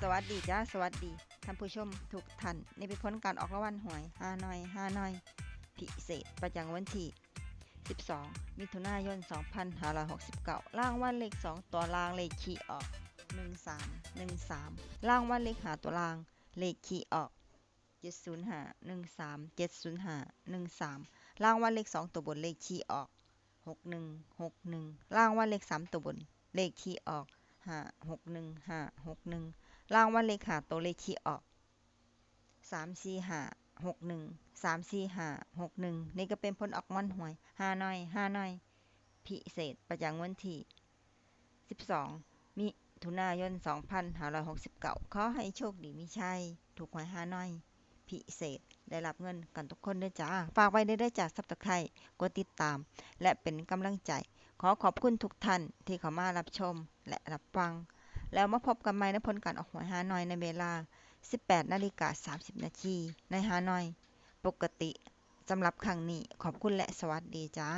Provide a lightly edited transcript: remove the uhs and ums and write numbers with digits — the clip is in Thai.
สวัสดีจ้าสวัสดีท่านผู้ชมทุกท่านนี่เป็นผลการออกรางวัลหวยฮานอยพิเศษประจำวันที่12มิถุนายน2569รางวัลเลข2ตัวรางเลขคี่ออก1313รางวัลเลข5ตัวรางเลขคี่ออก70513 70513รางวัลเลข2ตัวบนเลขคี่ออก6161รางวัลเลข3ตัวบนเลขคี่ออก561รางวัลเลข5ตัวเลขที่ออก34561นี่ก็เป็นผลออกรางวัลหวยฮานอยพิเศษประจำวันที่12มิถุนายน2569ขอให้โชคดีมีชัยถูกหวยฮานอยพิเศษได้รับเงินกันทุกคนด้วยจ้าฝากไว้ได้จากSubscribeกดติดตามและเป็นกำลังใจขอบคุณทุกท่านที่เข้ามารับชมและรับฟังแล้วมาพบกันใหม่ในผลการออกหวยฮานอยในเวลา 18:30 น.ในฮานอยปกติสำหรับครั้งนี้ขอบคุณและสวัสดีจ้า